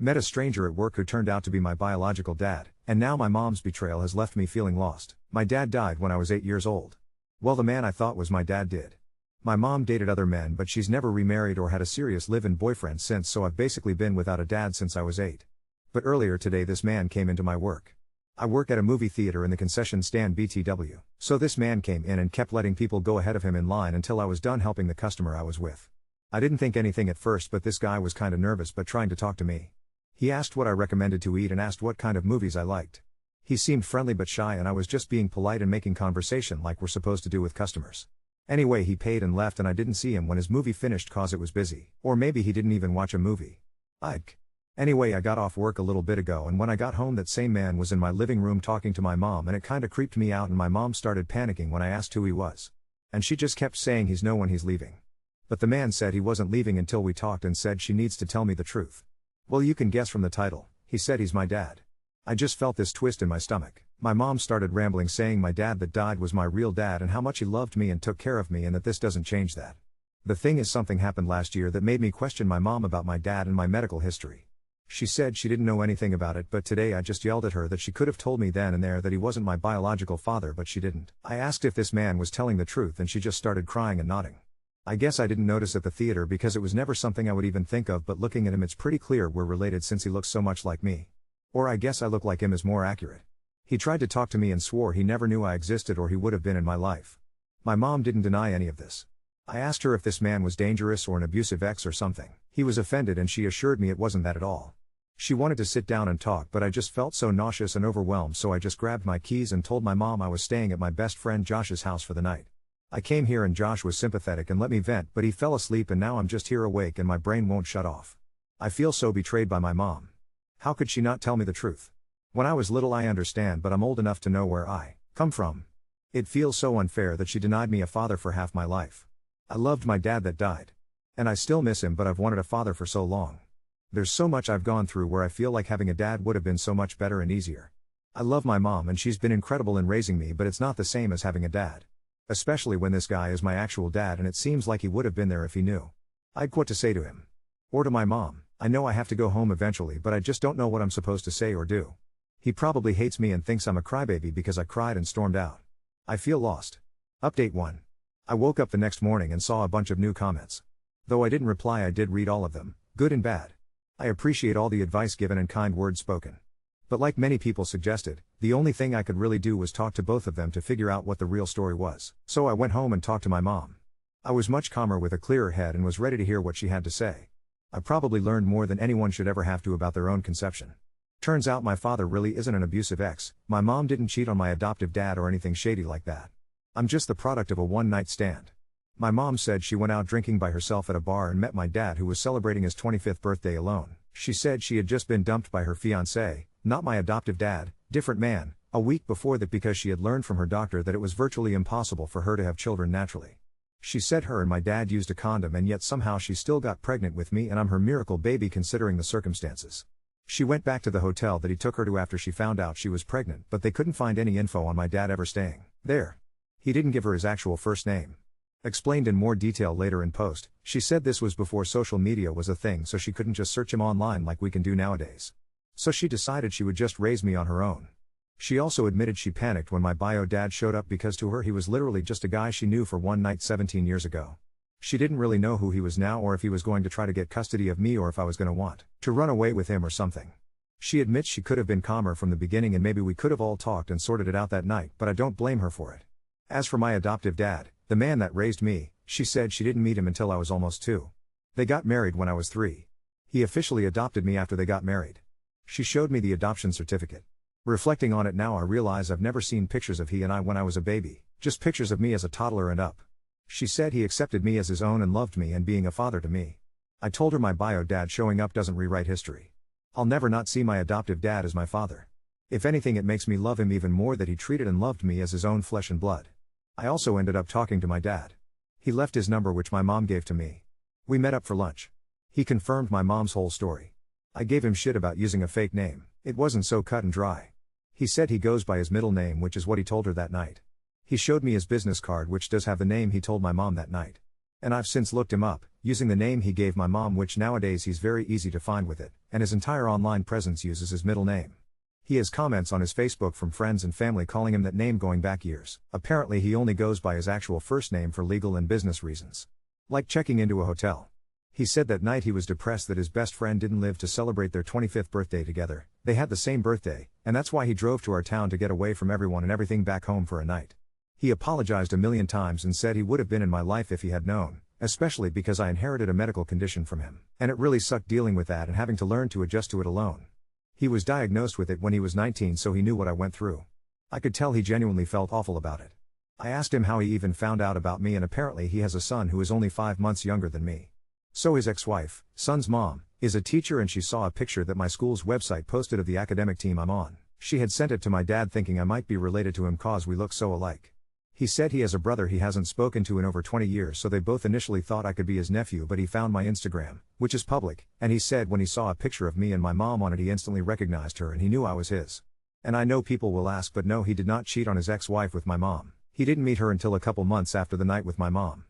Met a stranger at work who turned out to be my biological dad, and now my mom's betrayal has left me feeling lost. My dad died when I was 8 years old. Well, the man I thought was my dad did. My mom dated other men, but she's never remarried or had a serious live-in boyfriend since, so I've basically been without a dad since I was 8. But earlier today this man came into my work. I work at a movie theater in the concession stand BTW, so this man came in and kept letting people go ahead of him in line until I was done helping the customer I was with. I didn't think anything at first, but this guy was kinda nervous but trying to talk to me. He asked what I recommended to eat and asked what kind of movies I liked. He seemed friendly but shy, and I was just being polite and making conversation like we're supposed to do with customers. Anyway, he paid and left, and I didn't see him when his movie finished cause it was busy. Or maybe he didn't even watch a movie. Anyway, I got off work a little bit ago, and when I got home that same man was in my living room talking to my mom, and it kinda creeped me out, and my mom started panicking when I asked who he was. And she just kept saying he's no one, he's leaving. But the man said he wasn't leaving until we talked and said she needs to tell me the truth. Well, you can guess from the title, he said he's my dad. I just felt this twist in my stomach. My mom started rambling saying my dad that died was my real dad and how much he loved me and took care of me, and that this doesn't change that. The thing is, something happened last year that made me question my mom about my dad and my medical history. She said she didn't know anything about it, but today I just yelled at her that she could have told me then and there that he wasn't my biological father, but she didn't. I asked if this man was telling the truth and she just started crying and nodding. I guess I didn't notice at the theater because it was never something I would even think of, but looking at him it's pretty clear we're related since he looks so much like me. Or I guess I look like him is more accurate. He tried to talk to me and swore he never knew I existed or he would have been in my life. My mom didn't deny any of this. I asked her if this man was dangerous or an abusive ex or something. He was offended and she assured me it wasn't that at all. She wanted to sit down and talk, but I just felt so nauseous and overwhelmed, so I just grabbed my keys and told my mom I was staying at my best friend Josh's house for the night. I came here and Josh was sympathetic and let me vent, but he fell asleep and now I'm just here awake and my brain won't shut off. I feel so betrayed by my mom. How could she not tell me the truth? When I was little I understand, but I'm old enough to know where I come from. It feels so unfair that she denied me a father for half my life. I loved my dad that died. And I still miss him, but I've wanted a father for so long. There's so much I've gone through where I feel like having a dad would have been so much better and easier. I love my mom and she's been incredible in raising me, but it's not the same as having a dad. Especially when this guy is my actual dad and it seems like he would have been there if he knew. I'd what to say to him. Or to my mom. I know I have to go home eventually, but I just don't know what I'm supposed to say or do. He probably hates me and thinks I'm a crybaby because I cried and stormed out. I feel lost. Update 1. I woke up the next morning and saw a bunch of new comments. Though I didn't reply, I did read all of them, good and bad. I appreciate all the advice given and kind words spoken. But like many people suggested, the only thing I could really do was talk to both of them to figure out what the real story was. So I went home and talked to my mom. I was much calmer with a clearer head and was ready to hear what she had to say. I probably learned more than anyone should ever have to about their own conception. Turns out my father really isn't an abusive ex, my mom didn't cheat on my adoptive dad or anything shady like that. I'm just the product of a one-night stand. My mom said she went out drinking by herself at a bar and met my dad, who was celebrating his 25th birthday alone. She said she had just been dumped by her fiancé, not my adoptive dad, different man, a week before that because she had learned from her doctor that it was virtually impossible for her to have children naturally. She said her and my dad used a condom and yet somehow she still got pregnant with me and I'm her miracle baby considering the circumstances. She went back to the hotel that he took her to after she found out she was pregnant, but they couldn't find any info on my dad ever staying there. He didn't give her his actual first name. Explained in more detail later in post, she said this was before social media was a thing, so she couldn't just search him online like we can do nowadays. So she decided she would just raise me on her own. She also admitted she panicked when my bio dad showed up because to her he was literally just a guy she knew for one night 17 years ago. She didn't really know who he was now or if he was going to try to get custody of me or if I was going to want to run away with him or something. She admits she could have been calmer from the beginning and maybe we could have all talked and sorted it out that night, but I don't blame her for it. As for my adoptive dad, the man that raised me, she said she didn't meet him until I was almost 2. They got married when I was 3. He officially adopted me after they got married. She showed me the adoption certificate. Reflecting on it now, I realize I've never seen pictures of he and I when I was a baby, just pictures of me as a toddler and up. She said he accepted me as his own and loved me and being a father to me. I told her my bio dad showing up doesn't rewrite history. I'll never not see my adoptive dad as my father. If anything, it makes me love him even more that he treated and loved me as his own flesh and blood. I also ended up talking to my dad. He left his number, which my mom gave to me. We met up for lunch. He confirmed my mom's whole story. I gave him shit about using a fake name. It wasn't so cut and dry. He said he goes by his middle name, which is what he told her that night. He showed me his business card, which does have the name he told my mom that night. And I've since looked him up, using the name he gave my mom, which nowadays he's very easy to find with it, and his entire online presence uses his middle name. He has comments on his Facebook from friends and family calling him that name going back years. Apparently he only goes by his actual first name for legal and business reasons. Like checking into a hotel. He said that night he was depressed that his best friend didn't live to celebrate their 25th birthday together. They had the same birthday, and that's why he drove to our town to get away from everyone and everything back home for a night. He apologized a million times and said he would have been in my life if he had known, especially because I inherited a medical condition from him, and it really sucked dealing with that and having to learn to adjust to it alone. He was diagnosed with it when he was 19, so he knew what I went through. I could tell he genuinely felt awful about it. I asked him how he even found out about me, and apparently he has a son who is only 5 months younger than me. So his ex-wife, son's mom, is a teacher, and she saw a picture that my school's website posted of the academic team I'm on. She had sent it to my dad thinking I might be related to him cause we look so alike. He said he has a brother he hasn't spoken to in over 20 years, so they both initially thought I could be his nephew, but he found my Instagram, which is public, and he said when he saw a picture of me and my mom on it he instantly recognized her and he knew I was his. And I know people will ask, but no, he did not cheat on his ex-wife with my mom. He didn't meet her until a couple months after the night with my mom.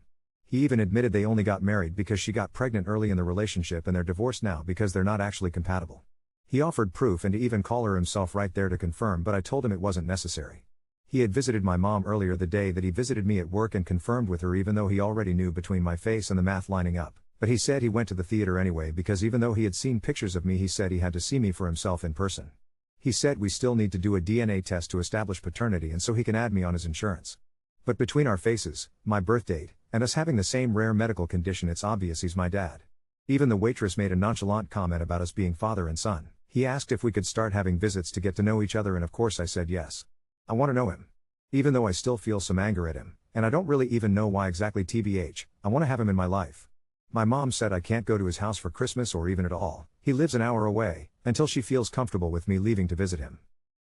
He even admitted they only got married because she got pregnant early in the relationship, and they're divorced now because they're not actually compatible. He offered proof and to even call her himself right there to confirm, but I told him it wasn't necessary. He had visited my mom earlier the day that he visited me at work and confirmed with her, even though he already knew between my face and the math lining up. But he said he went to the theater anyway because even though he had seen pictures of me, he said he had to see me for himself in person. He said we still need to do a DNA test to establish paternity and so he can add me on his insurance. But between our faces, my birth date, and us having the same rare medical condition, it's obvious he's my dad. Even the waitress made a nonchalant comment about us being father and son. He asked if we could start having visits to get to know each other, and of course I said yes. I want to know him. Even though I still feel some anger at him, and I don't really even know why exactly, TBH, I want to have him in my life. My mom said I can't go to his house for Christmas or even at all. He lives an hour away, until she feels comfortable with me leaving to visit him.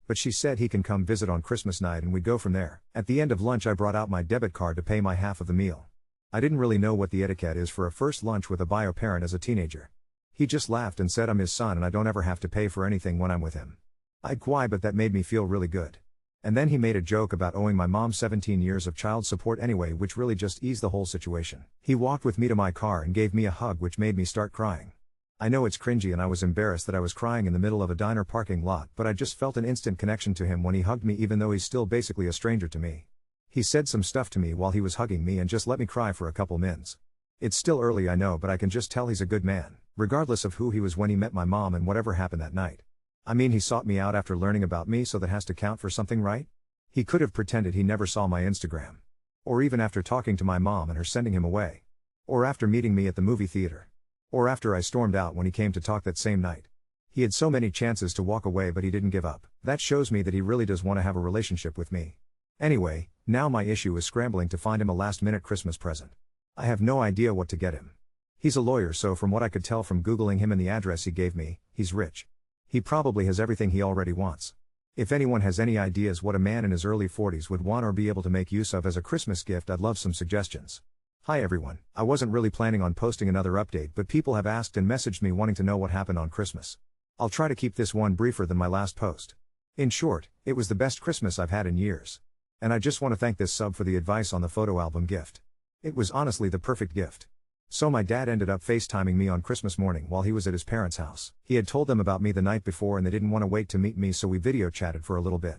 But she said he can come visit on Christmas night and we'd go from there. At the end of lunch I brought out my debit card to pay my half of the meal. I didn't really know what the etiquette is for a first lunch with a bio parent as a teenager. He just laughed and said I'm his son and I don't ever have to pay for anything when I'm with him. I'd cry, but that made me feel really good. And then he made a joke about owing my mom 17 years of child support anyway, which really just eased the whole situation. He walked with me to my car and gave me a hug, which made me start crying. I know it's cringy and I was embarrassed that I was crying in the middle of a diner parking lot, but I just felt an instant connection to him when he hugged me, even though he's still basically a stranger to me. He said some stuff to me while he was hugging me and just let me cry for a couple minutes. It's still early, I know, but I can just tell he's a good man, regardless of who he was when he met my mom and whatever happened that night. I mean, he sought me out after learning about me, so that has to count for something, right? He could have pretended he never saw my Instagram. Or even after talking to my mom and her sending him away. Or after meeting me at the movie theater. Or after I stormed out when he came to talk that same night. He had so many chances to walk away, but he didn't give up. That shows me that he really does want to have a relationship with me. Anyway, now my issue is scrambling to find him a last-minute Christmas present. I have no idea what to get him. He's a lawyer, so from what I could tell from Googling him and the address he gave me, he's rich. He probably has everything he already wants. If anyone has any ideas what a man in his early 40s would want or be able to make use of as a Christmas gift, I'd love some suggestions. Hi everyone, I wasn't really planning on posting another update, but people have asked and messaged me wanting to know what happened on Christmas. I'll try to keep this one briefer than my last post. In short, it was the best Christmas I've had in years. And I just want to thank this sub for the advice on the photo album gift. It was honestly the perfect gift. So my dad ended up FaceTiming me on Christmas morning while he was at his parents' house. He had told them about me the night before and they didn't want to wait to meet me, so we video chatted for a little bit.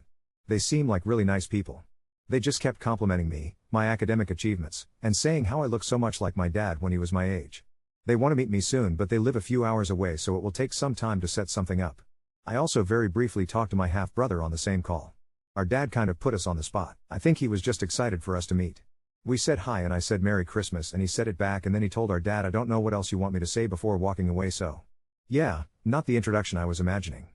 They seem like really nice people. They just kept complimenting me, my academic achievements, and saying how I look so much like my dad when he was my age. They want to meet me soon, but they live a few hours away, so it will take some time to set something up. I also very briefly talked to my half-brother on the same call. Our dad kind of put us on the spot. I think he was just excited for us to meet. We said hi and I said Merry Christmas and he said it back, and then he told our dad, I don't know what else you want me to say, before walking away. So yeah, not the introduction I was imagining.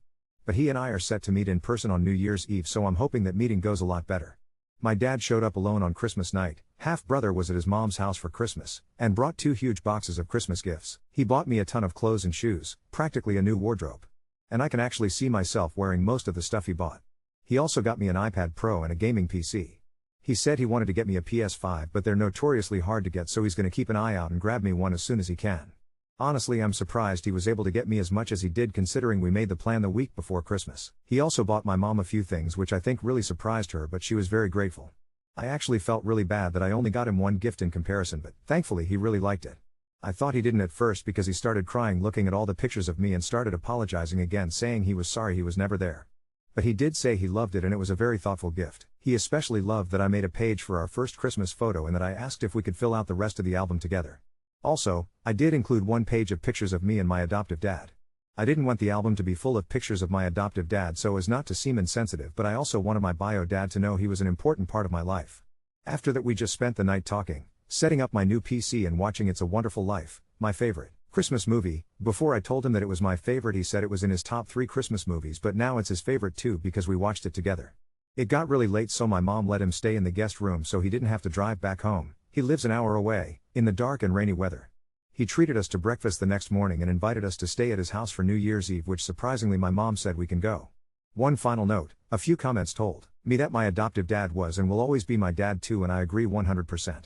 But he and I are set to meet in person on New Year's Eve, so I'm hoping that meeting goes a lot better. My dad showed up alone on Christmas night. Half-brother was at his mom's house for Christmas, and brought 2 huge boxes of Christmas gifts. He bought me a ton of clothes and shoes, practically a new wardrobe. And I can actually see myself wearing most of the stuff he bought. He also got me an iPad Pro and a gaming PC. He said he wanted to get me a PS5, but they're notoriously hard to get, so he's going to keep an eye out and grab me one as soon as he can. Honestly, I'm surprised he was able to get me as much as he did, considering we made the plan the week before Christmas. He also bought my mom a few things which I think really surprised her, but she was very grateful. I actually felt really bad that I only got him one gift in comparison, but thankfully he really liked it. I thought he didn't at first because he started crying looking at all the pictures of me and started apologizing again, saying he was sorry he was never there. But he did say he loved it and it was a very thoughtful gift. He especially loved that I made a page for our first Christmas photo and that I asked if we could fill out the rest of the album together. Also, I did include one page of pictures of me and my adoptive dad. I didn't want the album to be full of pictures of my adoptive dad so as not to seem insensitive, but I also wanted my bio dad to know he was an important part of my life. After that we just spent the night talking, setting up my new PC and watching It's a Wonderful Life, my favorite Christmas movie. Before I told him that it was my favorite, he said it was in his top 3 Christmas movies, but now it's his favorite too because we watched it together. It got really late so my mom let him stay in the guest room so he didn't have to drive back home. He lives an hour away, in the dark and rainy weather. He treated us to breakfast the next morning and invited us to stay at his house for New Year's Eve, which surprisingly my mom said we can go. One final note, a few comments told me that my adoptive dad was and will always be my dad too, and I agree 100%.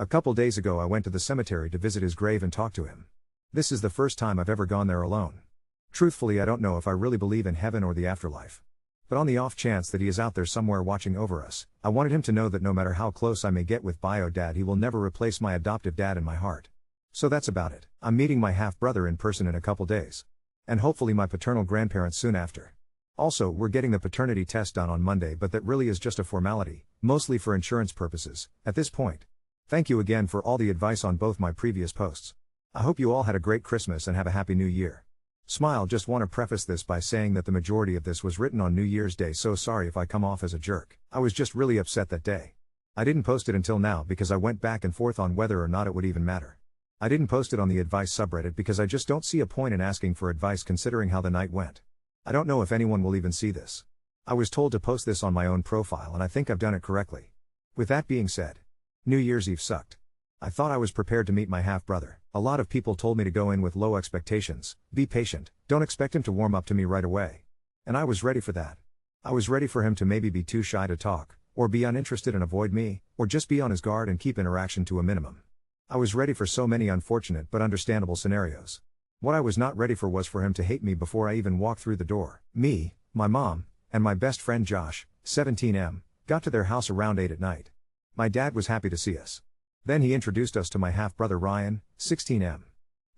A couple days ago I went to the cemetery to visit his grave and talk to him. This is the first time I've ever gone there alone. Truthfully, I don't know if I really believe in heaven or the afterlife. But on the off chance that he is out there somewhere watching over us, I wanted him to know that no matter how close I may get with bio dad, he will never replace my adoptive dad in my heart. So that's about it. I'm meeting my half-brother in person in a couple days. And hopefully my paternal grandparents soon after. Also, we're getting the paternity test done on Monday, but that really is just a formality, mostly for insurance purposes, at this point. Thank you again for all the advice on both my previous posts. I hope you all had a great Christmas and have a happy New Year. Smile. Just want to preface this by saying that the majority of this was written on New Year's Day, so sorry if I come off as a jerk. I was just really upset that day. I didn't post it until now because I went back and forth on whether or not it would even matter. I didn't post it on the advice subreddit because I just don't see a point in asking for advice considering how the night went. I don't know if anyone will even see this. I was told to post this on my own profile and I think I've done it correctly. With that being said, New Year's Eve sucked. I thought I was prepared to meet my half-brother. A lot of people told me to go in with low expectations, be patient, don't expect him to warm up to me right away. And I was ready for that. I was ready for him to maybe be too shy to talk, or be uninterested and avoid me, or just be on his guard and keep interaction to a minimum. I was ready for so many unfortunate but understandable scenarios. What I was not ready for was for him to hate me before I even walked through the door. Me, my mom, and my best friend Josh, 17M, got to their house around 8 at night. My dad was happy to see us. Then he introduced us to my half-brother Ryan, 16M.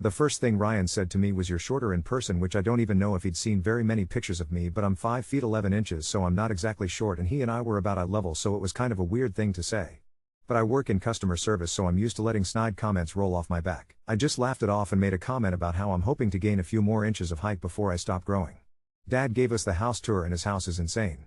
The first thing Ryan said to me was, "You're shorter in person," which I don't even know if he'd seen very many pictures of me, but I'm 5 feet 11 inches so I'm not exactly short, and he and I were about eye level, so it was kind of a weird thing to say. But I work in customer service so I'm used to letting snide comments roll off my back. I just laughed it off and made a comment about how I'm hoping to gain a few more inches of height before I stop growing. Dad gave us the house tour and his house is insane.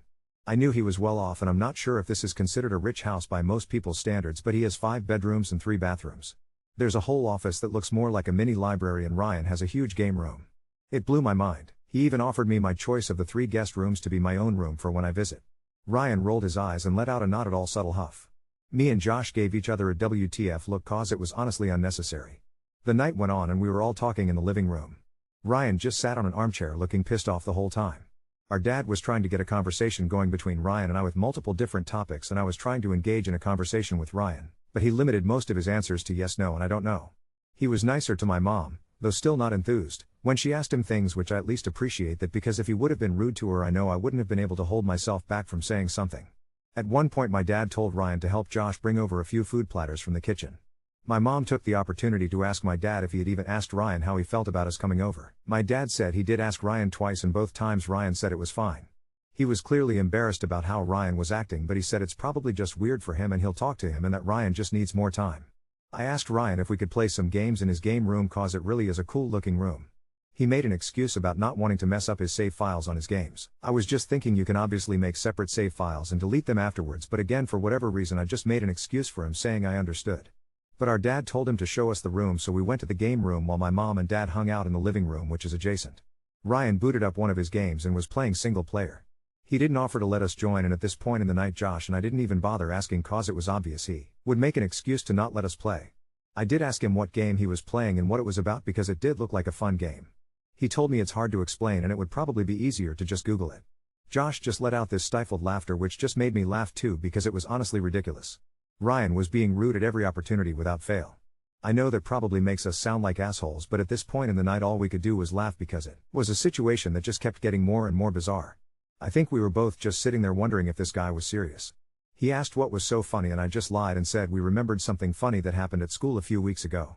I knew he was well off and I'm not sure if this is considered a rich house by most people's standards, but he has 5 bedrooms and 3 bathrooms. There's a whole office that looks more like a mini library and Ryan has a huge game room. It blew my mind. He even offered me my choice of the 3 guest rooms to be my own room for when I visit. Ryan rolled his eyes and let out a not at all subtle huff. Me and Josh gave each other a WTF look cause it was honestly unnecessary. The night went on and we were all talking in the living room. Ryan just sat on an armchair looking pissed off the whole time. Our dad was trying to get a conversation going between Ryan and I with multiple different topics, and I was trying to engage in a conversation with Ryan, but he limited most of his answers to yes, no, and I don't know. He was nicer to my mom, though still not enthused, when she asked him things, which I at least appreciate that, because if he would have been rude to her I know I wouldn't have been able to hold myself back from saying something. At one point my dad told Ryan to help Josh bring over a few food platters from the kitchen. My mom took the opportunity to ask my dad if he had even asked Ryan how he felt about us coming over. My dad said he did ask Ryan twice and both times Ryan said it was fine. He was clearly embarrassed about how Ryan was acting, but he said it's probably just weird for him and he'll talk to him and that Ryan just needs more time. I asked Ryan if we could play some games in his game room cause it really is a cool looking room. He made an excuse about not wanting to mess up his save files on his games. I was just thinking you can obviously make separate save files and delete them afterwards, but again for whatever reason I just made an excuse for him, saying I understood. But our dad told him to show us the room, so we went to the game room while my mom and dad hung out in the living room, which is adjacent. Ryan booted up one of his games and was playing single player. He didn't offer to let us join, and at this point in the night Josh and I didn't even bother asking cause it was obvious he would make an excuse to not let us play. I did ask him what game he was playing and what it was about because it did look like a fun game. He told me it's hard to explain and it would probably be easier to just Google it. Josh just let out this stifled laughter which just made me laugh too because it was honestly ridiculous. Ryan was being rude at every opportunity without fail. I know that probably makes us sound like assholes, but at this point in the night all we could do was laugh because it was a situation that just kept getting more and more bizarre. I think we were both just sitting there wondering if this guy was serious. He asked what was so funny and I just lied and said we remembered something funny that happened at school a few weeks ago.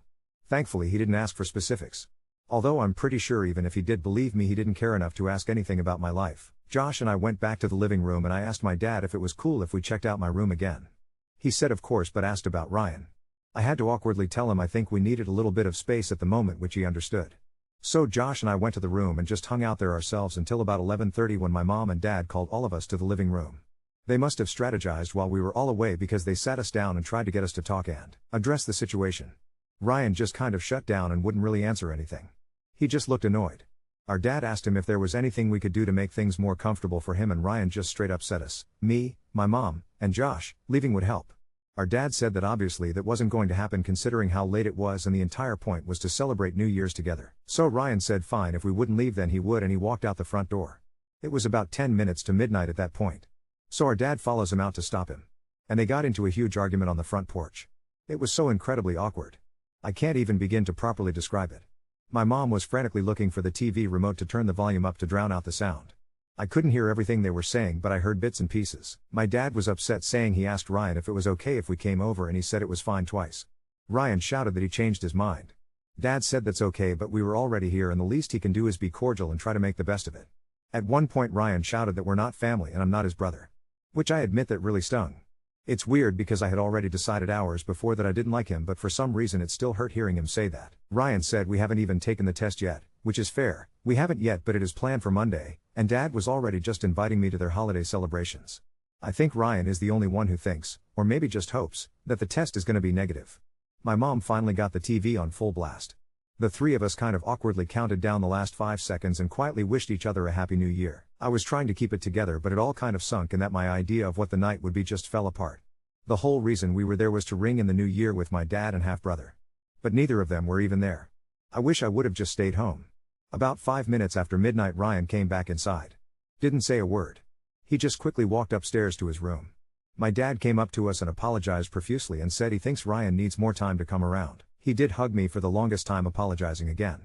Thankfully he didn't ask for specifics. Although I'm pretty sure even if he did believe me he didn't care enough to ask anything about my life. Josh and I went back to the living room and I asked my dad if it was cool if we checked out my room again. He said of course but asked about Ryan. I had to awkwardly tell him I think we needed a little bit of space at the moment, which he understood. So Josh and I went to the room and just hung out there ourselves until about 11:30 when my mom and dad called all of us to the living room. They must have strategized while we were all away because they sat us down and tried to get us to talk and address the situation. Ryan just kind of shut down and wouldn't really answer anything. He just looked annoyed. Our dad asked him if there was anything we could do to make things more comfortable for him and Ryan just straight up said us, me, my mom, and Josh, leaving would help. Our dad said that obviously that wasn't going to happen considering how late it was and the entire point was to celebrate New Year's together. So Ryan said fine if we wouldn't leave then he would and he walked out the front door. It was about 10 minutes to midnight at that point. So our dad follows him out to stop him. And they got into a huge argument on the front porch. It was so incredibly awkward. I can't even begin to properly describe it. My mom was frantically looking for the TV remote to turn the volume up to drown out the sound. I couldn't hear everything they were saying but I heard bits and pieces. My dad was upset saying he asked Ryan if it was okay if we came over and he said it was fine twice. Ryan shouted that he changed his mind. Dad said that's okay but we were already here and the least he can do is be cordial and try to make the best of it. At one point Ryan shouted that we're not family and I'm not his brother. Which I admit that really stung. It's weird because I had already decided hours before that I didn't like him but for some reason it still hurt hearing him say that. Ryan said we haven't even taken the test yet, which is fair, we haven't yet but it is planned for Monday, and Dad was already just inviting me to their holiday celebrations. I think Ryan is the only one who thinks, or maybe just hopes, that the test is going to be negative. My mom finally got the TV on full blast. The three of us kind of awkwardly counted down the last 5 seconds and quietly wished each other a happy new year. I was trying to keep it together but it all kind of sunk in that my idea of what the night would be just fell apart. The whole reason we were there was to ring in the new year with my dad and half-brother. But neither of them were even there. I wish I would have just stayed home. About 5 minutes after midnight Ryan came back inside. Didn't say a word. He just quickly walked upstairs to his room. My dad came up to us and apologized profusely and said he thinks Ryan needs more time to come around. He did hug me for the longest time apologizing again.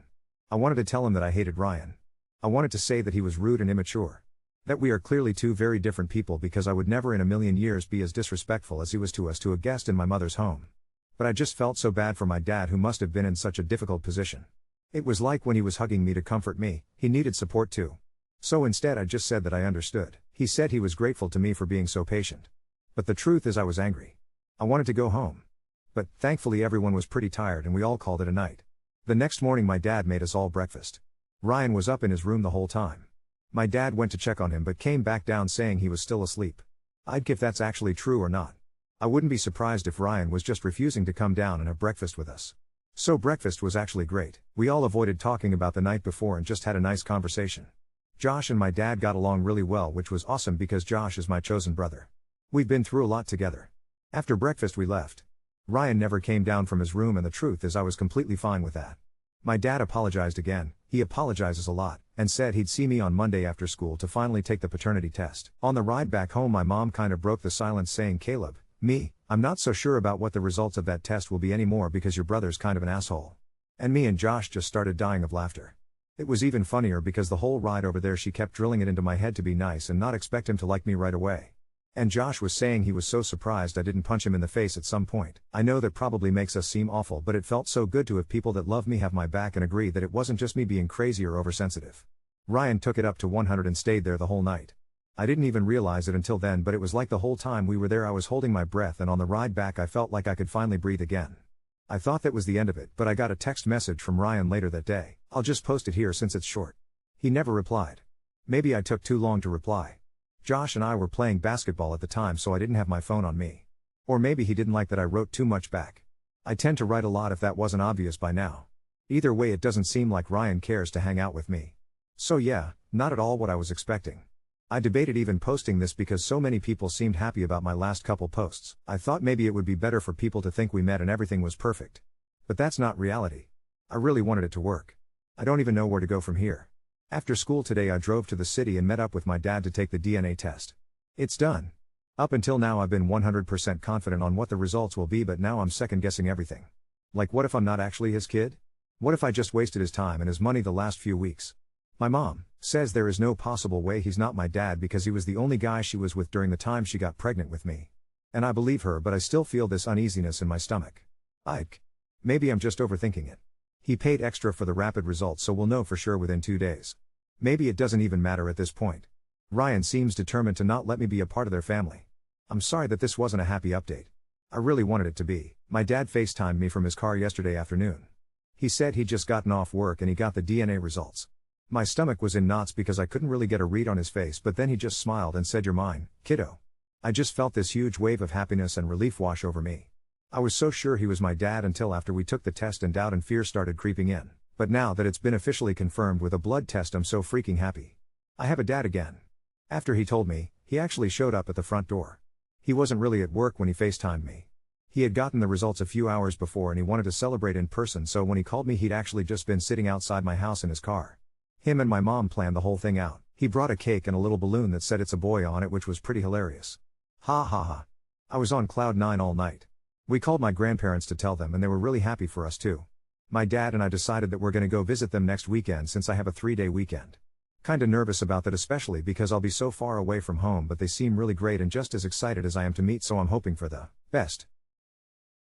I wanted to tell him that I hated Ryan. I wanted to say that he was rude and immature. That we are clearly two very different people because I would never in a million years be as disrespectful as he was to us to a guest in my mother's home. But I just felt so bad for my dad who must have been in such a difficult position. It was like when he was hugging me to comfort me, he needed support too. So instead I just said that I understood. He said he was grateful to me for being so patient. But the truth is I was angry. I wanted to go home. But thankfully everyone was pretty tired and we all called it a night. The next morning my dad made us all breakfast. Ryan was up in his room the whole time. My dad went to check on him but came back down saying he was still asleep. I'd give that's actually true or not. I wouldn't be surprised if Ryan was just refusing to come down and have breakfast with us. So breakfast was actually great. We all avoided talking about the night before and just had a nice conversation. Josh and my dad got along really well, which was awesome because Josh is my chosen brother. We've been through a lot together. After breakfast we left. Ryan never came down from his room and the truth is I was completely fine with that. My dad apologized again, he apologizes a lot, and said he'd see me on Monday after school to finally take the paternity test. On the ride back home my mom kind of broke the silence saying, Caleb, I'm not so sure about what the results of that test will be anymore because your brother's kind of an asshole. And me and Josh just started dying of laughter. It was even funnier because the whole ride over there she kept drilling it into my head to be nice and not expect him to like me right away. And Josh was saying he was so surprised I didn't punch him in the face at some point. I know that probably makes us seem awful but it felt so good to have people that love me have my back and agree that it wasn't just me being crazy or oversensitive. Ryan took it up to 100 and stayed there the whole night. I didn't even realize it until then but it was like the whole time we were there I was holding my breath and on the ride back I felt like I could finally breathe again. I thought that was the end of it but I got a text message from Ryan later that day. I'll just post it here since it's short. He never replied. Maybe I took too long to reply. Josh and I were playing basketball at the time so I didn't have my phone on me. Or maybe he didn't like that I wrote too much back. I tend to write a lot if that wasn't obvious by now. Either way it doesn't seem like Ryan cares to hang out with me. So yeah, not at all what I was expecting. I debated even posting this because so many people seemed happy about my last couple posts. I thought maybe it would be better for people to think we met and everything was perfect. But that's not reality. I really wanted it to work. I don't even know where to go from here. After school today I drove to the city and met up with my dad to take the DNA test. It's done. Up until now I've been 100% confident on what the results will be but now I'm second guessing everything. Like what if I'm not actually his kid? What if I just wasted his time and his money the last few weeks? My mom says there is no possible way he's not my dad because he was the only guy she was with during the time she got pregnant with me. And I believe her, but I still feel this uneasiness in my stomach. Maybe I'm just overthinking it. He paid extra for the rapid results, so we'll know for sure within 2 days. Maybe it doesn't even matter at this point. Ryan seems determined to not let me be a part of their family. I'm sorry that this wasn't a happy update. I really wanted it to be. My dad FaceTimed me from his car yesterday afternoon. He said he'd just gotten off work and he got the DNA results. My stomach was in knots because I couldn't really get a read on his face, but then he just smiled and said, "You're mine, kiddo." I just felt this huge wave of happiness and relief wash over me. I was so sure he was my dad until after we took the test and doubt and fear started creeping in. But now that it's been officially confirmed with a blood test, I'm so freaking happy. I have a dad again. After he told me, he actually showed up at the front door. He wasn't really at work when he FaceTimed me. He had gotten the results a few hours before and he wanted to celebrate in person, so when he called me he'd actually just been sitting outside my house in his car. Him and my mom planned the whole thing out. He brought a cake and a little balloon that said "It's a boy" on it, which was pretty hilarious. Ha ha ha. I was on cloud 9 all night. We called my grandparents to tell them and they were really happy for us too. My dad and I decided that we're gonna go visit them next weekend since I have a 3-day weekend. Kinda nervous about that, especially because I'll be so far away from home, but they seem really great and just as excited as I am to meet, so I'm hoping for the best.